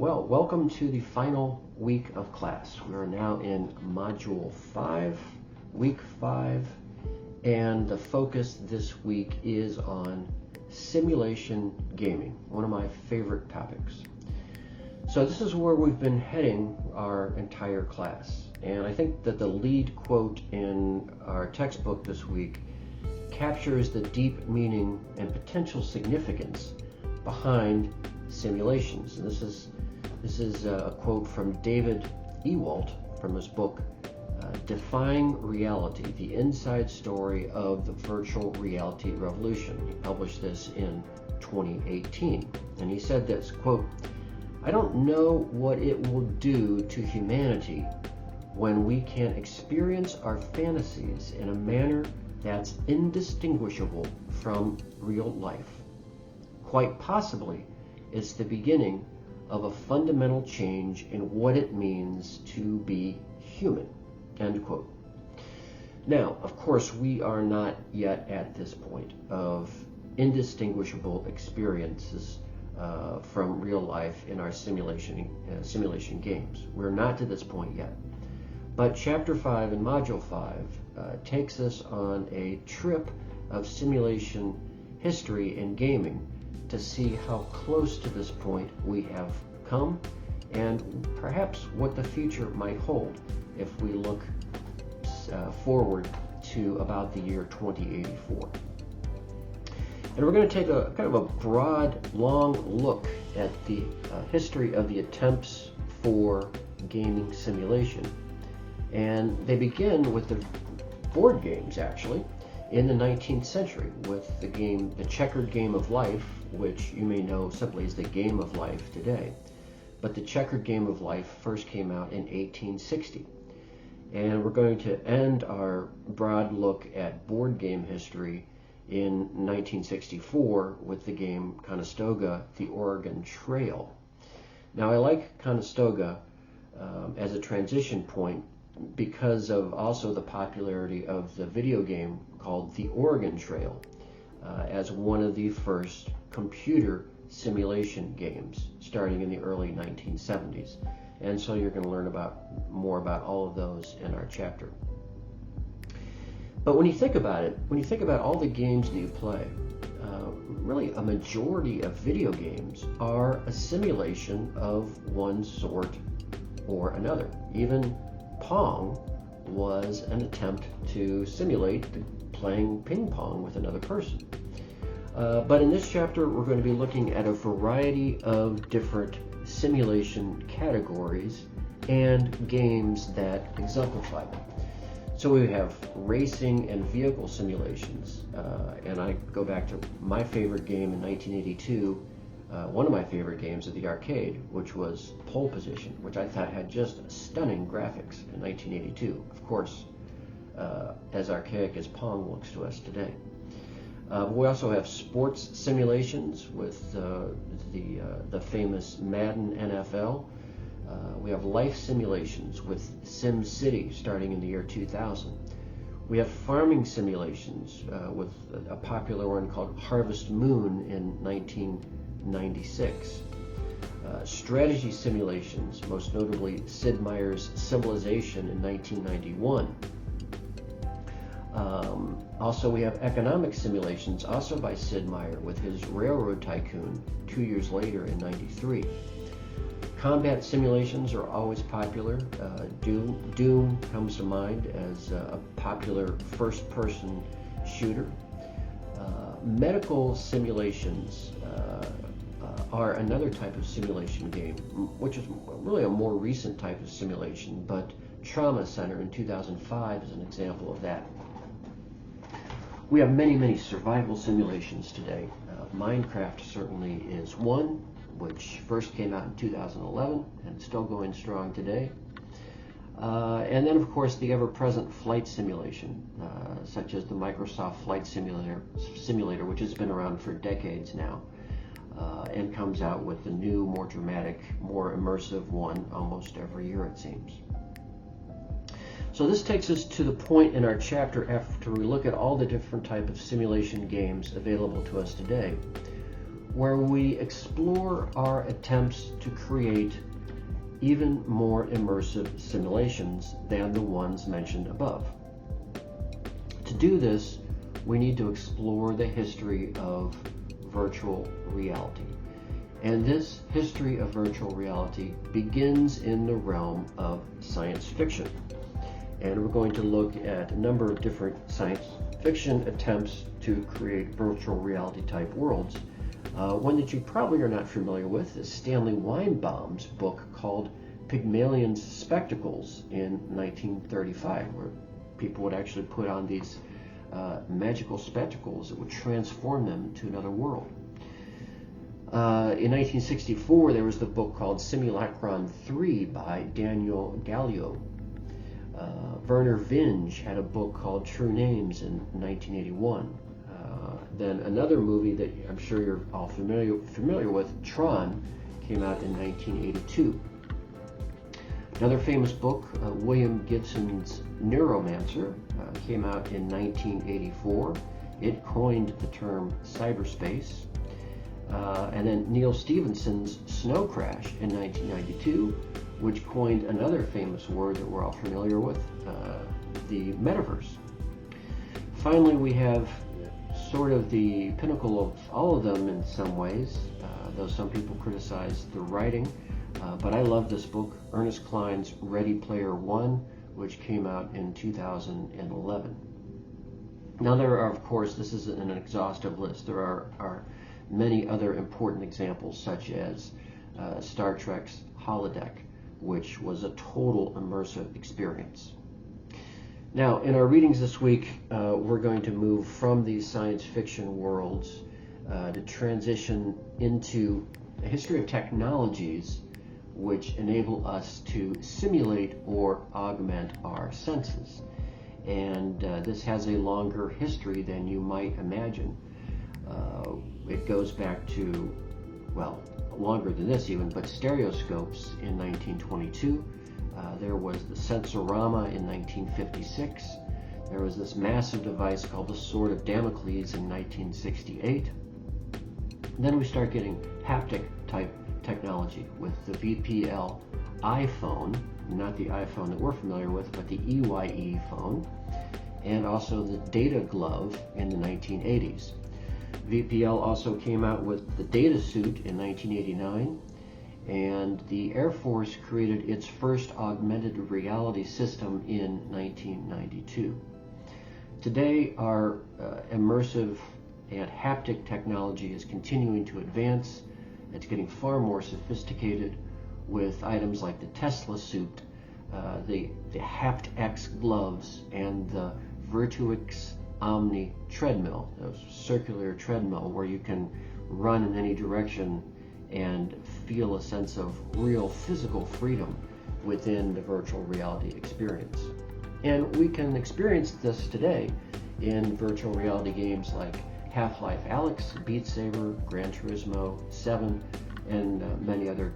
Well, welcome to the final week of class. We are now in Module 5, Week 5, and the focus this week is on simulation gaming, one of my favorite topics. So this is where we've been heading our entire class, and I think that the lead quote in our textbook this week captures the deep meaning and potential significance behind simulations. And this is a quote from David Ewalt from his book, Defying Reality, the Inside Story of the Virtual Reality Revolution. He published this in 2018. And he said this, quote, "I don't know what it will do to humanity when we can experience our fantasies in a manner that's indistinguishable from real life. Quite possibly, it's the beginning of a fundamental change in what it means to be human," end quote. Now, of course, we are not yet at this point of indistinguishable experiences from real life in our simulation games. We're not to this point yet. But Chapter 5 and Module 5 takes us on a trip of simulation history and gaming to see how close to this point we have come and perhaps what the future might hold if we look forward to about the year 2084. And we're going to take a kind of a broad, long look at the history of the attempts for gaming simulation. And they begin with the board games, actually, in the 19th century with the checkered game of life, which you may know simply as the game of life today. But the checkered game of life first came out in 1860. And we're going to end our broad look at board game history in 1964 with the game Conestoga, the Oregon Trail. Now, I like Conestoga as a transition point because of also the popularity of the video game called the Oregon Trail as one of the first computer simulation games starting in the early 1970s. And so you're going to learn more about all of those in our chapter. But when you think about it, when you think about all the games that you play, really a majority of video games are a simulation of one sort or another. Even Pong was an attempt to simulate playing ping pong with another person. But in this chapter, we're going to be looking at a variety of different simulation categories and games that exemplify them. So we have racing and vehicle simulations, and I go back to my favorite game in 1982, one of my favorite games at the arcade, which was Pole Position, which I thought had just stunning graphics in 1982. Of course, as archaic as Pong looks to us today. We also have sports simulations with the famous Madden NFL. We have life simulations with Sim City starting in the year 2000. We have farming simulations with a popular one called Harvest Moon in 1996. Strategy simulations, most notably Sid Meier's Civilization in 1991. Also, we have economic simulations, also by Sid Meier, with his Railroad Tycoon 2 years later in 93. Combat simulations are always popular. Doom comes to mind as a popular first-person shooter. Medical simulations are another type of simulation game, which is really a more recent type of simulation, but Trauma Center in 2005 is an example of that. We have many, many survival simulations today. Minecraft certainly is one, which first came out in 2011 and still going strong today. And then, of course, the ever-present flight simulation, such as the Microsoft Flight Simulator, which has been around for decades now, and comes out with a new, more dramatic, more immersive one almost every year, it seems. So this takes us to the point in our chapter after we look at all the different types of simulation games available to us today, where we explore our attempts to create even more immersive simulations than the ones mentioned above. To do this, we need to explore the history of virtual reality. And this history of virtual reality begins in the realm of science fiction. And we're going to look at a number of different science fiction attempts to create virtual reality type worlds. One that you probably are not familiar with is Stanley Weinbaum's book called Pygmalion's Spectacles in 1935, where people would actually put on these magical spectacles that would transform them to another world. In 1964, there was the book called Simulacron 3 by Daniel Gallo. Werner Vinge had a book called True Names in 1981. Then another movie that I'm sure you're all familiar with, Tron, came out in 1982. Another famous book, William Gibson's Neuromancer, came out in 1984. It coined the term cyberspace. And then Neil Stephenson's Snow Crash in 1992, which coined another famous word that we're all familiar with, the metaverse. Finally, we have sort of the pinnacle of all of them in some ways, though some people criticize the writing. But I love this book, Ernest Cline's Ready Player One, which came out in 2011. Now there are, of course, this isn't an exhaustive list. There are many other important examples, such as Star Trek's holodeck, which was a total immersive experience. Now, in our readings this week, we're going to move from these science fiction worlds to transition into a history of technologies which enable us to simulate or augment our senses. And this has a longer history than you might imagine. It goes back to, well, longer than this even, but stereoscopes in 1922. There was the Sensorama in 1956. There was this massive device called the Sword of Damocles in 1968. Then we start getting haptic type technology with the VPL iPhone, not the iPhone that we're familiar with, but the EYE phone, and also the data glove in the 1980s. VPL also came out with the data suit in 1989, and the Air Force created its first augmented reality system in 1992. Today, our immersive and haptic technology is continuing to advance. It's getting far more sophisticated with items like the Tesla suit, the HaptX gloves, and the Virtuix Omni treadmill, a circular treadmill where you can run in any direction and feel a sense of real physical freedom within the virtual reality experience. And we can experience this today in virtual reality games like Half-Life Alyx, Beat Saber, Gran Turismo 7, and many other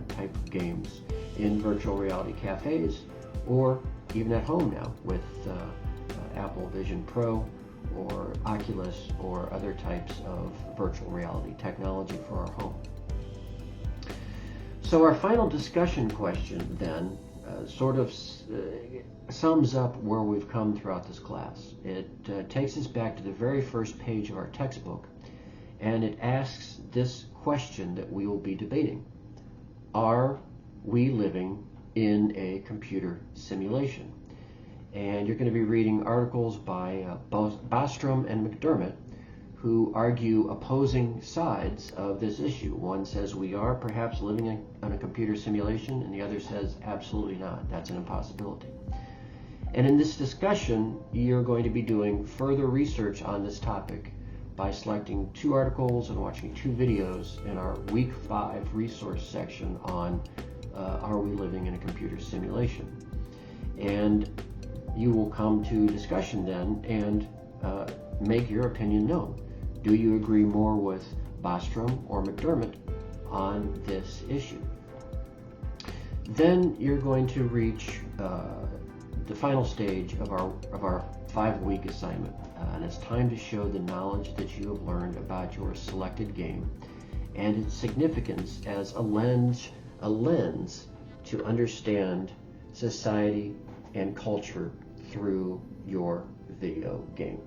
type of games in virtual reality cafes, or even at home now with Apple Vision Pro or Oculus or other types of virtual reality technology for our home. So our final discussion question then sort of sums up where we've come throughout this class. It takes us back to the very first page of our textbook, and it asks this question that we will be debating. Are we living in a computer simulation? And you're going to be reading articles by Bostrom and McDermott, who argue opposing sides of this issue. One says we are perhaps living in a computer simulation, and the other says absolutely not. That's an impossibility. And in this discussion, you're going to be doing further research on this topic by selecting 2 articles and watching 2 videos in our Week 5 resource section on Are We Living in a Computer Simulation? And you will come to discussion then and make your opinion known. Do you agree more with Bostrom or McDermott on this issue? Then you're going to reach the final stage of our 5-week assignment, and it's time to show the knowledge that you have learned about your selected game and its significance as a lens to understand society and culture through your video game.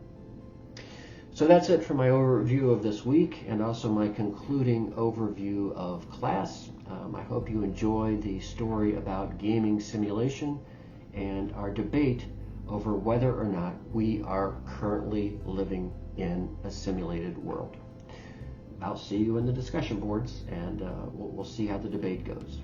So that's it for my overview of this week and also my concluding overview of class. I hope you enjoyed the story about gaming simulation and our debate over whether or not we are currently living in a simulated world. I'll see you in the discussion boards, and we'll see how the debate goes.